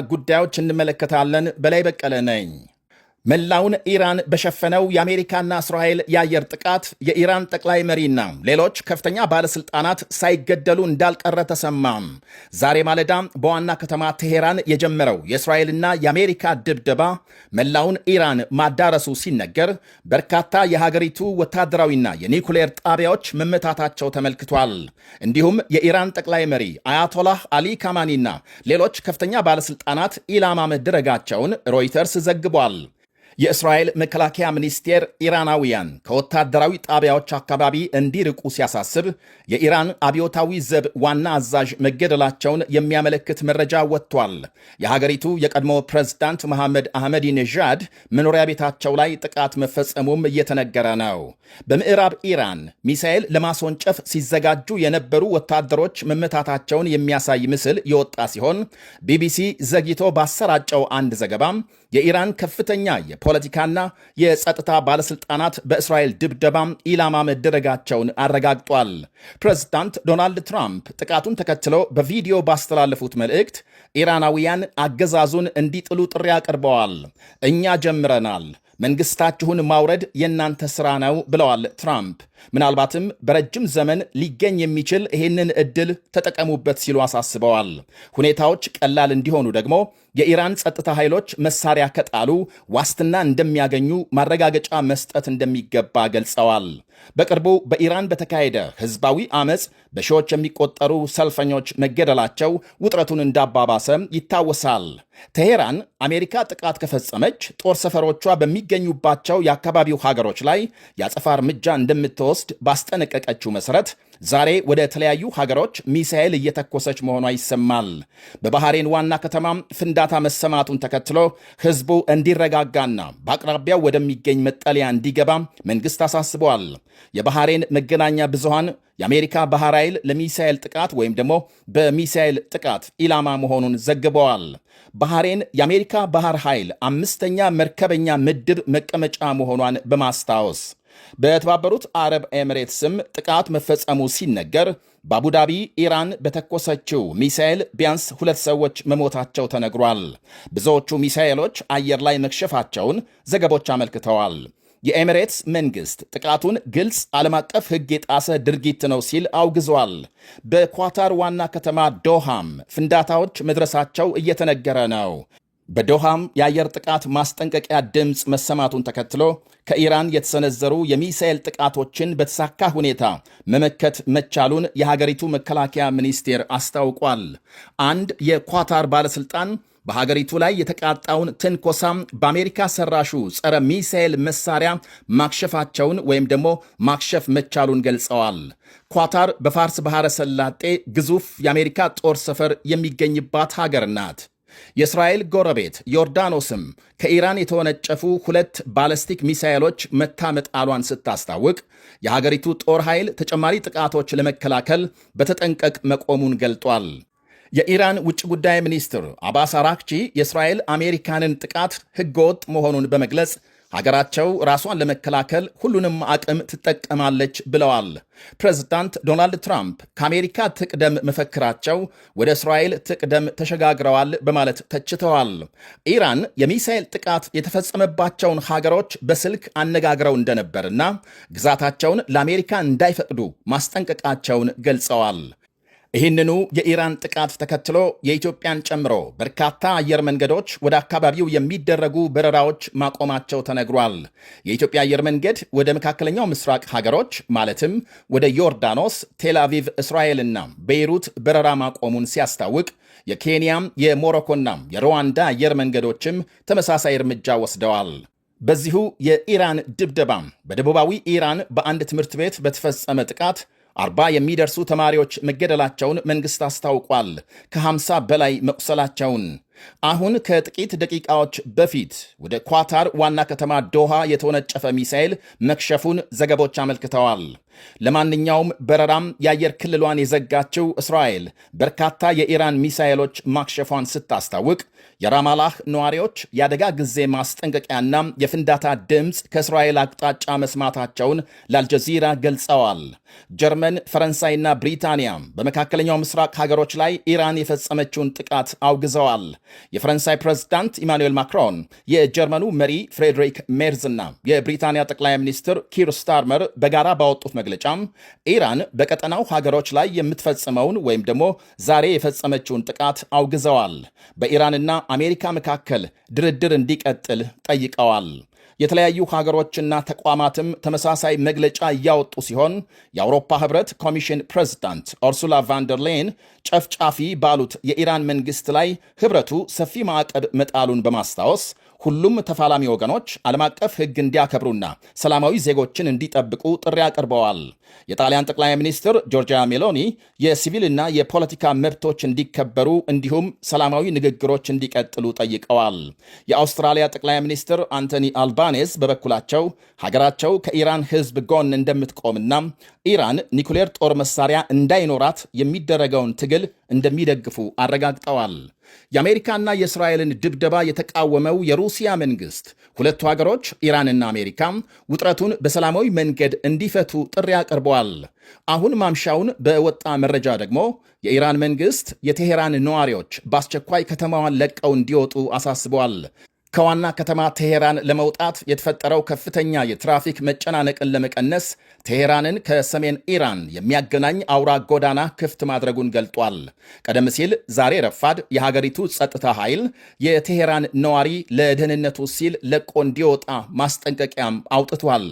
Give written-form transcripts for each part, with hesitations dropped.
ጉዳዮች እንመለከታለን። በላይ በቀለ ነኝ። መላውን ኢራን በሸፈነው የአሜሪካና እስራኤል የአየር ጥቃት የኢራን ጠቅላይ መሪና ሌሎች ከፍተኛ ባለስልጣናት ሳይገደሉ እንዳልቀረ ተሰማም። ዛሬ ማለዳ በዋና ከተማ ቴሄራን የጀመረው የእስራኤልና የአሜሪካ ድብደባ መላውን ኢራን ማዳረሱ ሲነገር በርካታ የሀገሪቱ ወታደራዊና የኒኩሌር ጣቢያዎች መመታታቸው ተመልክቷል። እንዲሁም የኢራን ጠቅላይ መሪ አያቶላህ አሊ ካማኒና ሌሎች ከፍተኛ ባለስልጣናት ኢላማ መደረጋቸውን ሮይተርስ ዘግቧል። የእስራኤል መከላከያ ሚኒስቴር ኢራናውያን ከወታደራዊ ጣቢያዎች አካባቢ እንዲርቁ ሲያሳስብ የኢራን አብዮታዊ ዘብ ዋና አዛዥ መገደላቸውን የሚያመለክት መረጃ ወጥቷል። የሀገሪቱ የቀድሞ ፕሬዝዳንት መሐመድ አህመዲነዣድ መኖሪያ ቤታቸው ላይ ጥቃት መፈጸሙም እየተነገረ ነው። በምዕራብ ኢራን ሚሳኤል ለማስወንጨፍ ሲዘጋጁ የነበሩ ወታደሮች መመታታቸውን የሚያሳይ ምስል የወጣ ሲሆን ቢቢሲ ዘግይቶ ባሰራጨው አንድ ዘገባም የኢራን ከፍተኛ የፖለቲካና የጸጥታ ባለስልጣናት በእስራኤል ድብደባም ኢላማ መደረጋቸውን አረጋግጧል። ፕሬዝዳንት ዶናልድ ትራምፕ ጥቃቱን ተከትለው በቪዲዮ ባስተላለፉት መልእክት ኢራናውያን አገዛዙን እንዲጥሉ ጥሪ አቅርበዋል። እኛ ጀምረናል፣ መንግስታችሁን ማውረድ የእናንተ ሥራ ነው ብለዋል ትራምፕ። ምናልባትም በረጅም ዘመን ሊገኝ የሚችል ይህንን ዕድል ተጠቀሙበት ሲሉ አሳስበዋል። ሁኔታዎች ቀላል እንዲሆኑ ደግሞ የኢራን ጸጥታ ኃይሎች መሳሪያ ከጣሉ ዋስትና እንደሚያገኙ ማረጋገጫ መስጠት እንደሚገባ ገልጸዋል። በቅርቡ በኢራን በተካሄደ ሕዝባዊ አመፅ በሺዎች የሚቆጠሩ ሰልፈኞች መገደላቸው ውጥረቱን እንዳባባሰ ይታወሳል። ቴሄራን አሜሪካ ጥቃት ከፈጸመች ጦር ሰፈሮቿ በሚገኙባቸው የአካባቢው ሀገሮች ላይ የአጸፋ እርምጃ እንደምትወስድ ባስጠነቀቀችው መሠረት ዛሬ ወደ ተለያዩ ሀገሮች ሚሳኤል እየተኮሰች መሆኗ ይሰማል። በባህሬን ዋና ከተማም ፍንዳታ መሰማቱን ተከትሎ ሕዝቡ እንዲረጋጋና በአቅራቢያው ወደሚገኝ መጠለያ እንዲገባ መንግሥት አሳስበዋል። የባህሬን መገናኛ ብዙሃን የአሜሪካ ባህር ኃይል ለሚሳኤል ጥቃት ወይም ደግሞ በሚሳኤል ጥቃት ኢላማ መሆኑን ዘግበዋል። ባህሬን የአሜሪካ ባህር ኃይል 5ኛ መርከበኛ ምድብ መቀመጫ መሆኗን በማስታወስ በተባበሩት አረብ ኤሚሬትስም ጥቃት መፈጸሙ ሲነገር በአቡዳቢ ኢራን በተኮሰችው ሚሳኤል ቢያንስ 2 ሰዎች መሞታቸው ተነግሯል። ብዙዎቹ ሚሳኤሎች አየር ላይ መክሸፋቸውን ዘገቦች አመልክተዋል። የኤሚሬትስ መንግሥት ጥቃቱን ግልጽ ዓለም አቀፍ ሕግ የጣሰ ድርጊት ነው ሲል አውግዟል። በኳታር ዋና ከተማ ዶሃም ፍንዳታዎች መድረሳቸው እየተነገረ ነው። በዶሃም የአየር ጥቃት ማስጠንቀቂያ ድምፅ መሰማቱን ተከትሎ ከኢራን የተሰነዘሩ የሚሳኤል ጥቃቶችን በተሳካ ሁኔታ መመከት መቻሉን የሀገሪቱ መከላከያ ሚኒስቴር አስታውቋል። አንድ የኳታር ባለሥልጣን በሀገሪቱ ላይ የተቃጣውን ትንኮሳም በአሜሪካ ሰራሹ ጸረ ሚሳኤል መሳሪያ ማክሸፋቸውን ወይም ደግሞ ማክሸፍ መቻሉን ገልጸዋል። ኳታር በፋርስ ባሕረ ሰላጤ ግዙፍ የአሜሪካ ጦር ሰፈር የሚገኝባት ሀገር ናት። የእስራኤል ጎረቤት ዮርዳኖስም ከኢራን የተወነጨፉ 2 ባለስቲክ ሚሳኤሎች መታመጣሏን ስታስታውቅ የሀገሪቱ ጦር ኃይል ተጨማሪ ጥቃቶች ለመከላከል በተጠንቀቅ መቆሙን ገልጧል። የኢራን ውጭ ጉዳይ ሚኒስትር አባስ አራክቺ የእስራኤል አሜሪካንን ጥቃት ሕገወጥ መሆኑን በመግለጽ ሀገራቸው ራሷን ለመከላከል ሁሉንም አቅም ትጠቀማለች ብለዋል። ፕሬዝዳንት ዶናልድ ትራምፕ ከአሜሪካ ትቅደም መፈክራቸው ወደ እስራኤል ትቅደም ተሸጋግረዋል በማለት ተችተዋል። ኢራን የሚሳኤል ጥቃት የተፈጸመባቸውን ሀገሮች በስልክ አነጋግረው እንደነበርና ግዛታቸውን ለአሜሪካ እንዳይፈቅዱ ማስጠንቀቃቸውን ገልጸዋል። ይህንኑ የኢራን ጥቃት ተከትሎ የኢትዮጵያን ጨምሮ በርካታ አየር መንገዶች ወደ አካባቢው የሚደረጉ በረራዎች ማቆማቸው ተነግሯል። የኢትዮጵያ አየር መንገድ ወደ መካከለኛው ምስራቅ ሀገሮች ማለትም ወደ ዮርዳኖስ፣ ቴል አቪቭ፣ እስራኤልና ቤይሩት በረራ ማቆሙን ሲያስታውቅ የኬንያም የሞሮኮናም የሩዋንዳ አየር መንገዶችም ተመሳሳይ እርምጃ ወስደዋል። በዚሁ የኢራን ድብደባም በደቡባዊ ኢራን በአንድ ትምህርት ቤት በተፈጸመ ጥቃት 40 የሚደርሱ ተማሪዎች መገደላቸውን መንግሥት አስታውቋል። ከ50 በላይ መቁሰላቸውን። አሁን ከጥቂት ደቂቃዎች በፊት ወደ ኳታር ዋና ከተማ ዶሃ የተወነጨፈ ሚሳኤል መክሸፉን ዘገቦች አመልክተዋል። ለማንኛውም በረራም የአየር ክልሏን የዘጋችው እስራኤል በርካታ የኢራን ሚሳኤሎች ማክሸፏን ስታስታውቅ የራማላህ ነዋሪዎች የአደጋ ጊዜ ማስጠንቀቂያና የፍንዳታ ድምፅ ከእስራኤል አቅጣጫ መስማታቸውን ለአልጀዚራ ገልጸዋል። ጀርመን፣ ፈረንሳይና ብሪታንያ በመካከለኛው ምስራቅ ሀገሮች ላይ ኢራን የፈጸመችውን ጥቃት አውግዘዋል። የፈረንሳይ ፕሬዝዳንት ኢማኑኤል ማክሮን፣ የጀርመኑ መሪ ፍሬድሪክ ሜርዝና የብሪታንያ ጠቅላይ ሚኒስትር ኪር ስታርመር በጋራ ባወጡት መግለጫም ኢራን በቀጠናው ሀገሮች ላይ የምትፈጽመውን ወይም ደግሞ ዛሬ የፈጸመችውን ጥቃት አውግዘዋል። በኢራንና አሜሪካ መካከል ድርድር እንዲቀጥል ጠይቀዋል። የተለያዩ ሀገሮችና ተቋማትም ተመሳሳይ መግለጫ እያወጡ ሲሆን የአውሮፓ ህብረት ኮሚሽን ፕሬዝዳንት ኡርሱላ ቫንደር ሌይን ጨፍጫፊ ባሉት የኢራን መንግስት ላይ ህብረቱ ሰፊ ማዕቀብ መጣሉን በማስታወስ ሁሉም ተፋላሚ ወገኖች ዓለም አቀፍ ሕግ እንዲያከብሩና ሰላማዊ ዜጎችን እንዲጠብቁ ጥሪ አቅርበዋል። የጣሊያን ጠቅላይ ሚኒስትር ጆርጂያ ሜሎኒ የሲቪልና የፖለቲካ መብቶች እንዲከበሩ እንዲሁም ሰላማዊ ንግግሮች እንዲቀጥሉ ጠይቀዋል። የአውስትራሊያ ጠቅላይ ሚኒስትር አንቶኒ አልባኔዝ በበኩላቸው ሀገራቸው ከኢራን ሕዝብ ጎን እንደምትቆምና ኢራን ኒኩሌር ጦር መሳሪያ እንዳይኖራት የሚደረገውን ትግል እንደሚደግፉ አረጋግጠዋል። የአሜሪካና የእስራኤልን ድብደባ የተቃወመው የሩሲያ መንግስት ሁለቱ ሀገሮች ኢራንና አሜሪካ ውጥረቱን በሰላማዊ መንገድ እንዲፈቱ ጥሪ አቅርበዋል። አሁን ማምሻውን በወጣ መረጃ ደግሞ የኢራን መንግስት የቴሄራን ነዋሪዎች በአስቸኳይ ከተማዋን ለቀው እንዲወጡ አሳስበዋል። ከዋና ከተማ ቴሄራን ለመውጣት የተፈጠረው ከፍተኛ የትራፊክ መጨናነቅን ለመቀነስ ቴሄራንን ከሰሜን ኢራን የሚያገናኝ አውራ ጎዳና ክፍት ማድረጉን ገልጧል። ቀደም ሲል ዛሬ ረፋድ የሀገሪቱ ጸጥታ ኃይል የቴሄራን ነዋሪ ለደህንነቱ ሲል ለቆ እንዲወጣ ማስጠንቀቂያም አውጥቷል።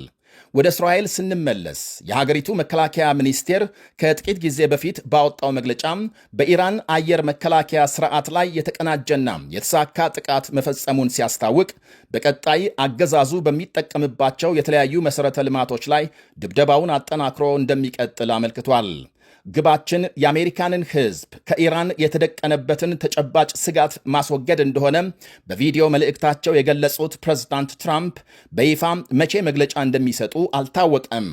ወደ እስራኤል ስንመለስ የሀገሪቱ መከላከያ ሚኒስቴር ከጥቂት ጊዜ በፊት ባወጣው መግለጫም በኢራን አየር መከላከያ ስርዓት ላይ የተቀናጀና የተሳካ ጥቃት መፈጸሙን ሲያስታውቅ በቀጣይ አገዛዙ በሚጠቀምባቸው የተለያዩ መሠረተ ልማቶች ላይ ድብደባውን አጠናክሮ እንደሚቀጥል አመልክቷል። ግባችን የአሜሪካንን ሕዝብ ከኢራን የተደቀነበትን ተጨባጭ ስጋት ማስወገድ እንደሆነ በቪዲዮ መልእክታቸው የገለጹት ፕሬዝዳንት ትራምፕ በይፋም መቼ መግለጫ እንደሚሰጡ አልታወቀም።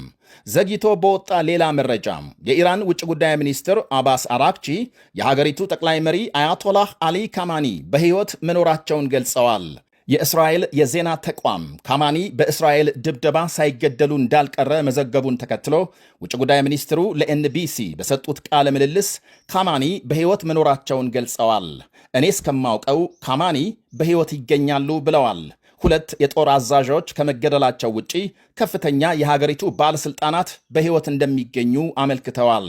ዘግይቶ በወጣ ሌላ መረጃ የኢራን ውጭ ጉዳይ ሚኒስትር አባስ አራክቺ የሀገሪቱ ጠቅላይ መሪ አያቶላህ አሊ ካማኒ በሕይወት መኖራቸውን ገልጸዋል። የእስራኤል የዜና ተቋም ካማኒ በእስራኤል ድብደባ ሳይገደሉ እንዳልቀረ መዘገቡን ተከትሎ ውጭ ጉዳይ ሚኒስትሩ ለኤንቢሲ በሰጡት ቃለ ምልልስ ካማኒ በሕይወት መኖራቸውን ገልጸዋል። እኔ እስከማውቀው ካማኒ በሕይወት ይገኛሉ ብለዋል። ሁለት የጦር አዛዦች ከመገደላቸው ውጪ ከፍተኛ የሀገሪቱ ባለሥልጣናት በሕይወት እንደሚገኙ አመልክተዋል።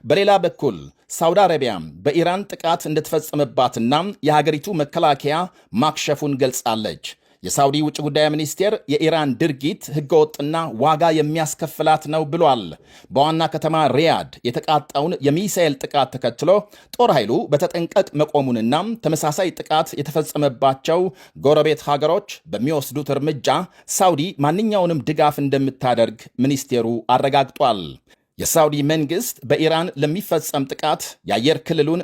በሌላ በኩል ሳውዲ አረቢያ በኢራን ጥቃት እንደተፈጸመባትና የሀገሪቱ መከላከያ ማክሸፉን ገልጻለች። የሳውዲ ውጭ ጉዳይ ሚኒስቴር የኢራን ድርጊት ሕገወጥና ዋጋ የሚያስከፍላት ነው ብሏል። በዋና ከተማ ሪያድ የተቃጣውን የሚሳኤል ጥቃት ተከትሎ ጦር ኃይሉ በተጠንቀቅ መቆሙንና ተመሳሳይ ጥቃት የተፈጸመባቸው ጎረቤት ሀገሮች በሚወስዱት እርምጃ ሳውዲ ማንኛውንም ድጋፍ እንደምታደርግ ሚኒስቴሩ አረጋግጧል። የሳውዲ መንግሥት በኢራን ለሚፈጸም ጥቃት የአየር ክልሉን